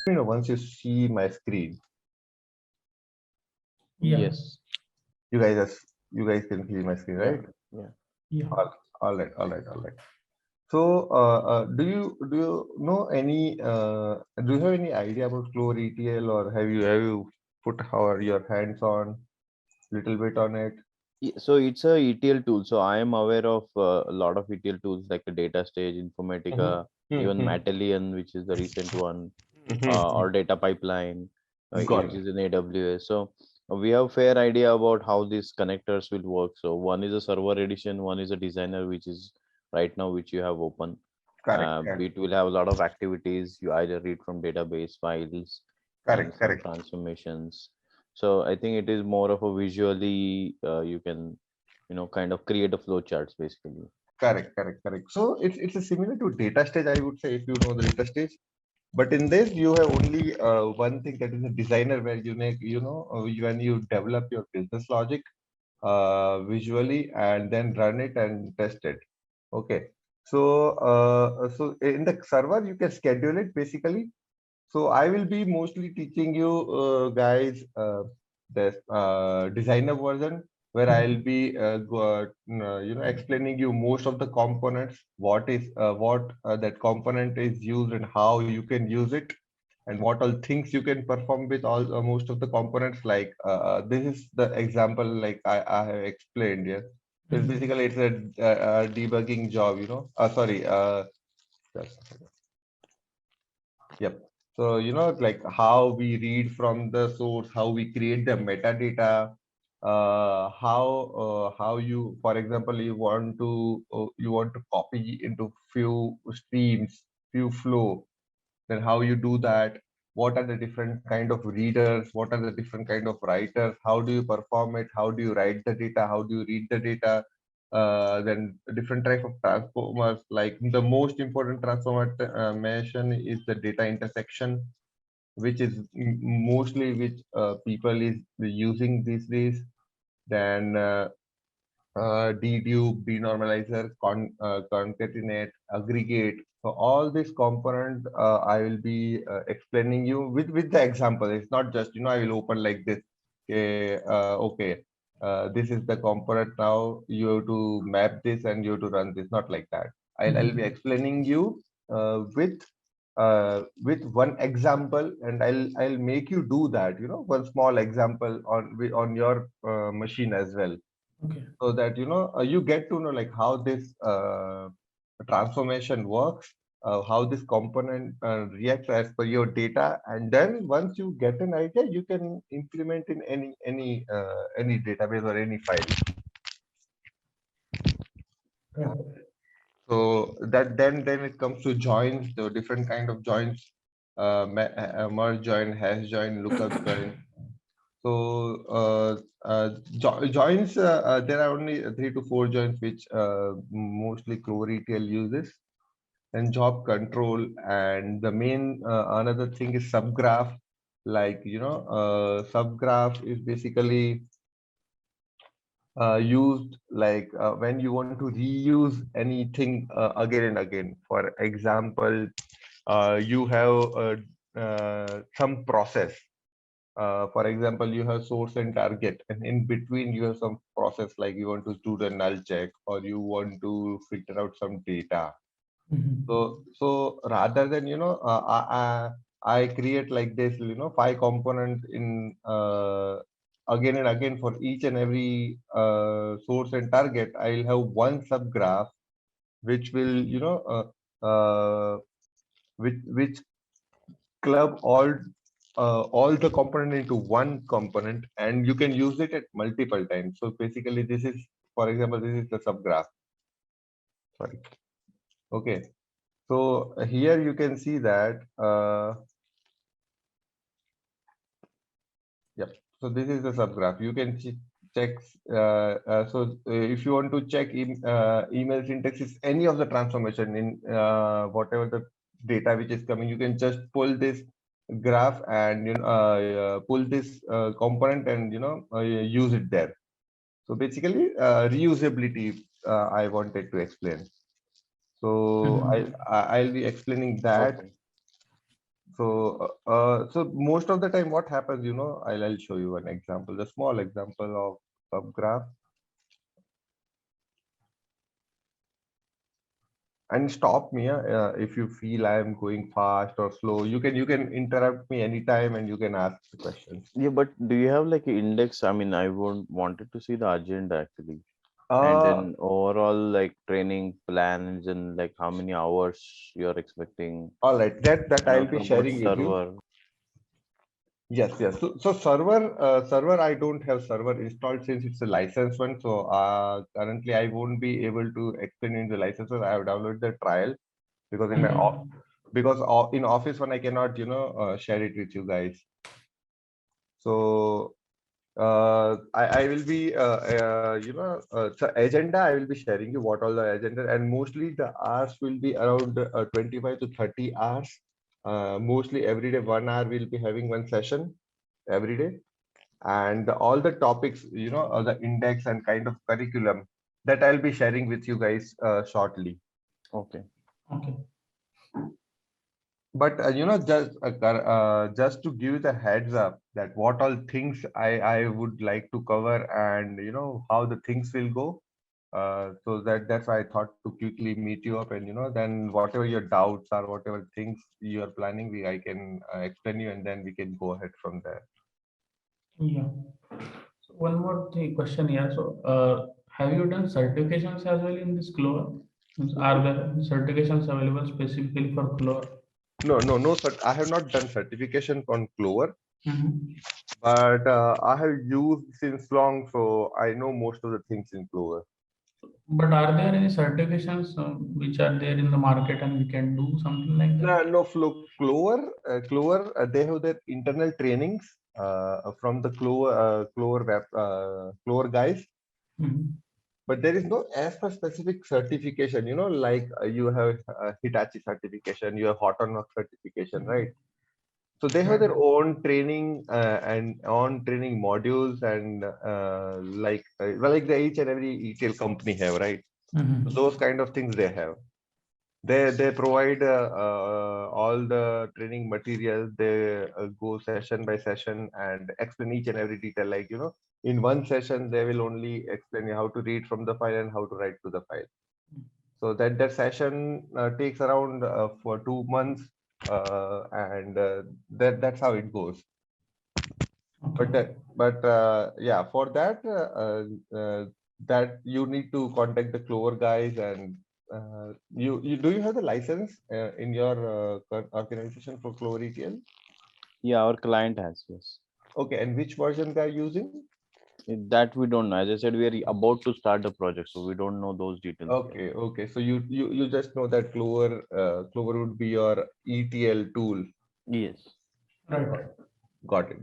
Once you see my screen, Yes. you guys can see my screen, Yeah. right? Yeah. Yeah. All right. So, do you know any do you have any idea about CloverETL, or have you put your hands on little bit on it? So it's a ETL tool. So I am aware of a lot of ETL tools like the Data Stage, Informatica, even Mm-hmm. Matillion, which is the recent one, Mm-hmm. or Data Pipeline, Got which it. is in AWS. So we have fair idea about how these connectors will work. So one is a server edition, one is a designer, which is right now which you have open. Correct. It will have a lot of activities. You either read from database files and Correct. some Correct. transformations. So I think it is more of a visually you can kind of create a flow charts basically. Correct. So it's a similar to data stage, I would say, if you know the data stage. But in this, you have only one thing, that is a designer, where you make, when you develop your business logic visually and then run it and test it. Okay. So in the server, you can schedule it basically. So I will be mostly teaching you guys the designer version, where I'll be explaining you most of the components, what that component is used and how you can use it, and what all things you can perform with all most of the components. Like this is the example, like I have explained here. It's basically it's a debugging job, sorry. Just a second. Yep. So, like how we read from the source, how we create the metadata, how you, for example, you want to copy into few streams, few flow, then how you do that, what are the different kind of readers, what are the different kind of writers, how do you perform it, how do you write the data, how do you read the data, then different type of transformers. Like the most important transformation is the data intersection, which is mostly which people is using these days. Then dedupe, denormalizer, concatenate, aggregate. So all these components I will be explaining you with the example. It's not just, I will open like this. Okay, this is the component. Now you have to map this and you have to run this. Not like that. I'll be explaining you with one example, and I'll make you do that. One small example on your machine as well, Okay. so that you get to know like how this transformation works, how this component reacts as per your data, and then once you get an idea, you can implement in any database or any file. Yeah. So that then it comes to joins, the different kind of joins, merge join, hash join, lookup join. So joins, there are only 3 to 4 joins which mostly CloverETL uses, and job control, and the main another thing is subgraph. Like subgraph is basically used like when you want to reuse anything again and again. For example, you have some process. For example, you have source and target, and in between you have some process, like you want to do the null check, or you want to filter out some data. So rather than I create like this, 5 components in again and again for each and every source and target. I'll have one subgraph which will which club all the component into one component, and you can use it at multiple times. So basically, this is, for example, this is the subgraph. Sorry. Okay. So here you can see that. Yep. So this is the subgraph. You can check. If you want to check email syntaxes, any of the transformation in whatever the data which is coming, you can just pull this graph and pull this component and use it there. So basically, reusability I wanted to explain. So I'll be explaining that. Okay. So most of the time, what happens, I'll show you an example, the small example of graph. And stop me if you feel I am going fast or slow. You can interrupt me anytime and you can ask the questions. Yeah, but do you have like an index? I mean, I wanted to see the agenda actually, and Uh, then overall like training plans and like how many hours you're expecting, all right, that and I'll be also about sharing with you. server. Yes, yes. So server, I don't have server installed since it's a licensed one. So currently I won't be able to explain in the licenses. I have downloaded the trial because in my Mhm. in office one I cannot share it with you guys. So I will be so agenda I will be sharing you what all the agenda, and mostly the hours will be around 25 to 30 hours. Mostly every day 1 hour we'll be having one session every day, and all the topics, the index and kind of curriculum that I'll be sharing with you guys shortly. Okay. Okay. But just to give you the heads up that what all things I would like to cover, and how the things will go. So that's why I thought to quickly meet you up, and then whatever your doubts are, whatever things you are planning, I can explain you, and then we can go ahead from there. Yeah. So one more question here. So, have you done certifications as well in this Clover? Are there certifications available specifically for Clover? No, sir. I have not done certification on Clover, Mhm. but I have used since long, so I know most of the things in Clover. But are there any certifications which are there in the market and we can do something like that? No, no, Clover, they have their internal trainings from the Clover guys, Mhm. but there is no as per specific certification, like you have Hitachi certification, you have Hot or Not certification, right? So they have Right. their own training and on training modules, and like the each and every ETL company have, right? So Mhm. those kind of things they have. They provide all the training materials. They go session by session and explain each and every detail. Like in one session they will only explain you how to read from the file and how to write to the file. So that session takes around for 2 months, and that's how it goes. Okay. But yeah, for that that you need to contact the Clover guys, and you do you have the license in your organization for Clover ETL? Yeah, our client has, yes. Okay, and which version they are using? That we don't know. As I said, we are about to start the project, so we don't know those details yet. Okay. So you just know that Clover would be your ETL tool. Yes. Right. Got it.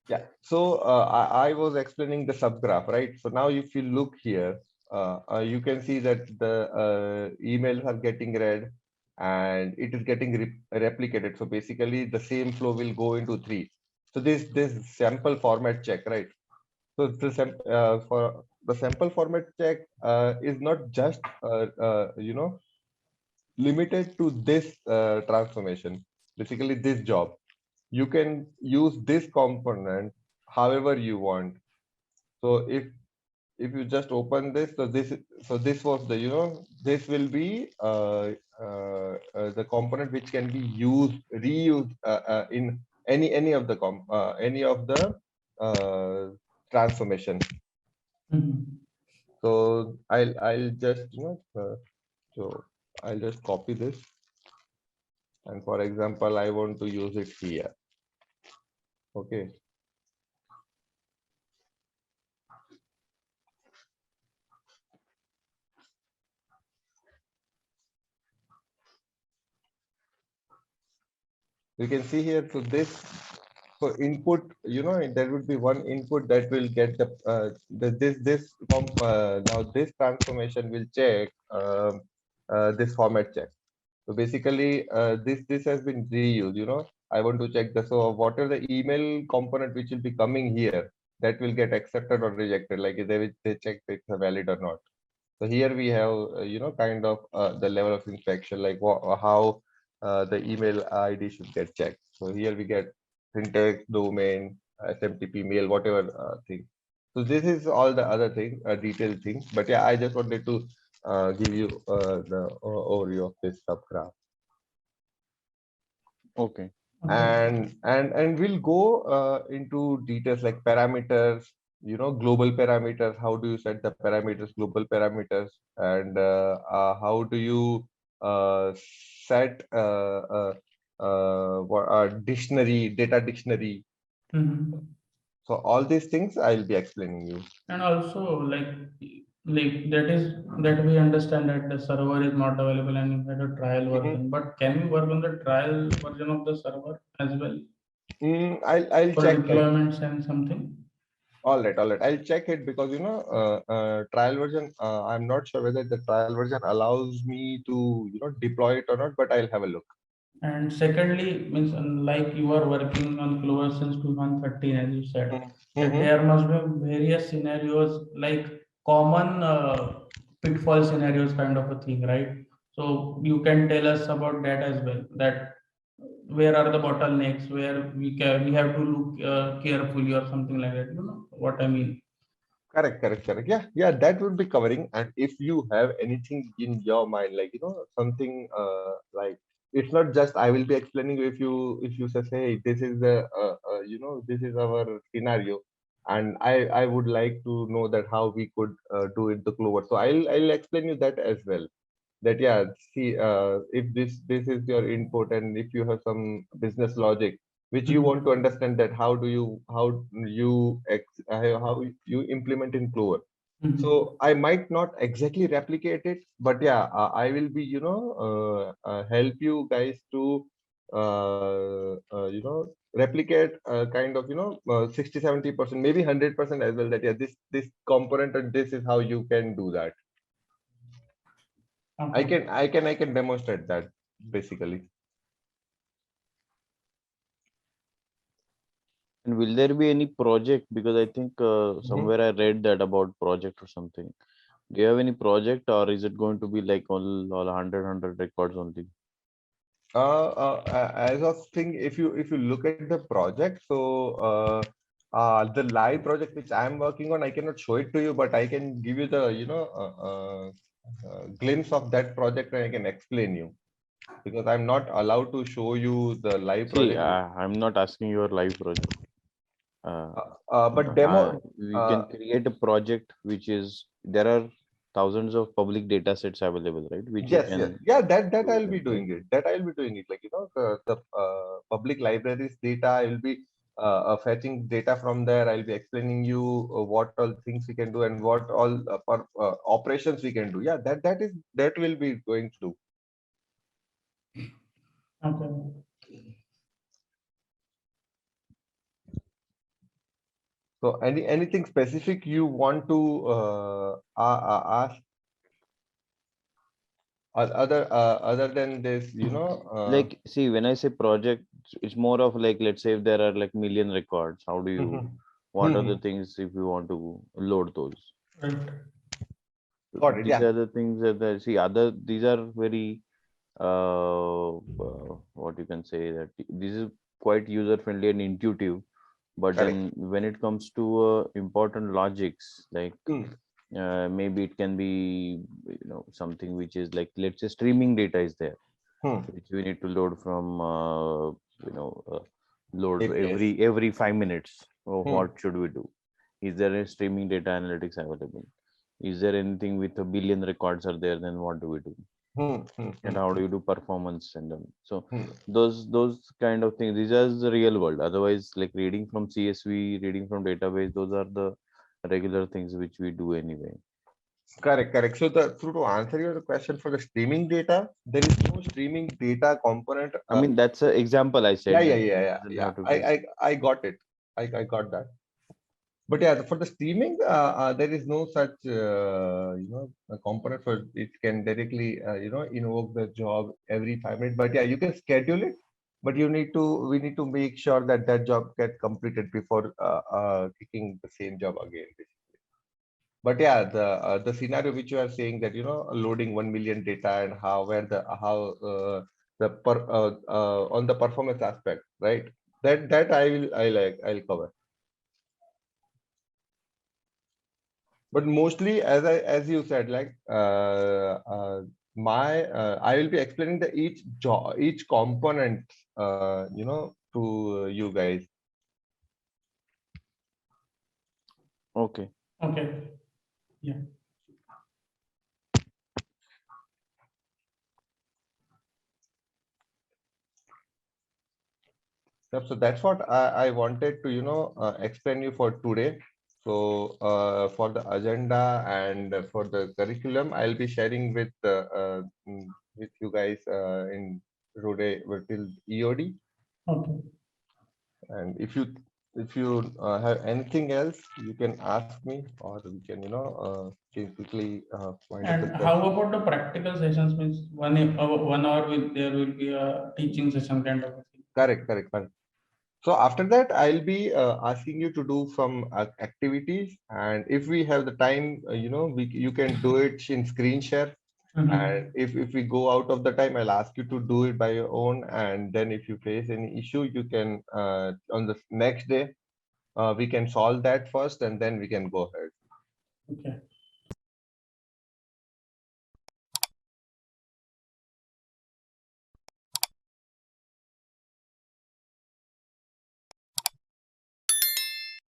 Yeah. So I was explaining the subgraph, right? So now if you look here, you can see that the emails are getting read and it is getting replicated. So basically the same flow will go into three. So this sample format check, right? So for the sample format check is not just limited to this transformation, basically this job. You can use this component however you want. So if you just open this, so this was the this will be the component which can be used reused in any of the transformation. Mhm. So I'll just so I'll just copy this, and for example I want to use it here. Okay. You can see here, so this, so input, there would be one input that will get now this transformation will check this format check. So basically this has been reused. I want to check the, so whatever the email component which will be coming here, that will get accepted or rejected, like they check if it's valid or not. So here we have kind of the level of inspection, like how the email ID should get checked. So here we get syntax, domain, SMTP, mail, whatever thing. So this is all the other thing, detailed things. But yeah, I just wanted to give you the overview of this subgraph. Okay. Okay. And we'll go into details like parameters, global parameters. How do you set the parameters, global parameters, and how do you set dictionary, data dictionary. Mhm. So all these things I'll be explaining you. And also, like that we understand that the server is not available and you had a trial Mhm. version. But can we work on the trial version of the server as well I'll for check that. deployments and something? All right, all right. I'll check it because trial version. I'm not sure whether the trial version allows me to deploy it or not, but I'll have a look. And secondly, means like you are working on Clover since 2013, as you said, that Mm-hmm. there must be various scenarios, like common pitfall scenarios, kind of a thing, right? So you can tell us about that as well. That where are the bottlenecks, where we have to look carefully or something like that. You know what I mean? Correct, correct, correct. Yeah, yeah, that would be covering. And if you have anything in your mind, like something like it's not just I will be explaining you. If you say, hey, this is the this is our scenario, and I would like to know that how we could do it the Clover. So I'll explain you that as well. That yeah, see, if this is your input, and if you have some business logic which you want to Mhm. understand, that how you implement in Clover. Mhm. So I might not exactly replicate it, but yeah, I will be help you guys to replicate kind of 60-70%, maybe 100% as well, that yeah, this component and this is how you can do that. I Okay. can I can I can demonstrate that basically. And will there be any project? Because I think Mhm. somewhere I read that about project or something. Do you have any project, or is it going to be like all 100 records only? As of thing, if you look at the project, so the live project which I'm working on, I cannot show it to you, but I can give you the glimpse of that project, and I can explain you, because I'm not allowed to show you the live See, project. I'm not asking your live project. Uh, But demo. we can create a project which is there are thousands of public data sets available, right? Which you Yes, yes, can yeah. That do I'll be that, right? doing it. That I'll be doing it. Like the public libraries data. I'll be fetching data from there. I'll be explaining you what all things we can do and what all operations we can do. Yeah, that will be going to do. Okay. So anything specific you want to ask other than this? Like, see, when I say project, it's more of like, let's say if there are like million records, how do you, what are the things if you want to load those? Right. So Got it. these Yeah. are the things that see other, these are very what you can say, that this is quite user friendly and intuitive, but Correct. then when it comes to important logics, like Hmm. maybe it can be something which is like, let's say streaming data is there, Hmm. which we need to load from you know uh, load APIs. every 5 minutes. Oh, Hmm. what should we do? Is there a streaming data analytics available? Is there anything with a billion records are there? Then what do we do? Hmm. Hmm. And Hmm. how do you do performance and them? So Hmm. those kind of things, these are the real world. Otherwise, like reading from CSV, reading from database, those are the regular things which we do anyway. Correct, correct. So to answer your question for the streaming data, there is no streaming data component. I mean, that's an example I Yeah, said, yeah, that yeah, it yeah, doesn't yeah. have to I, be. I, I got it. I got that. But yeah, for the streaming, there is no such, a component for it can directly, invoke the job every 5 minutes. But yeah, you can schedule it. But we need to make sure that that job get completed before kicking the same job again. But yeah, the scenario which you are saying, that loading 1 million data, and how the on the performance aspect, right? That I'll cover. But mostly, as you said, like I will be explaining the each component, to you guys. Okay. Okay. Yeah. Yep, so that's what I wanted to explain you for today. So for the agenda and for the curriculum, I'll be sharing with you guys in Rode till EOD. Okay. And if you have anything else, you can ask me, or we can can quickly wind up the And how session. about the practical sessions? Means 1 hour will there will be a teaching session kind of a thing. Correct. So after that, I'll be asking you to do some activities, and if we have the time, you can do it in screen share. And if we go out of the time, I'll ask you to do it by your own. And then if you face any issue, you can on the next day we can solve that first, and then we can go ahead. Okay.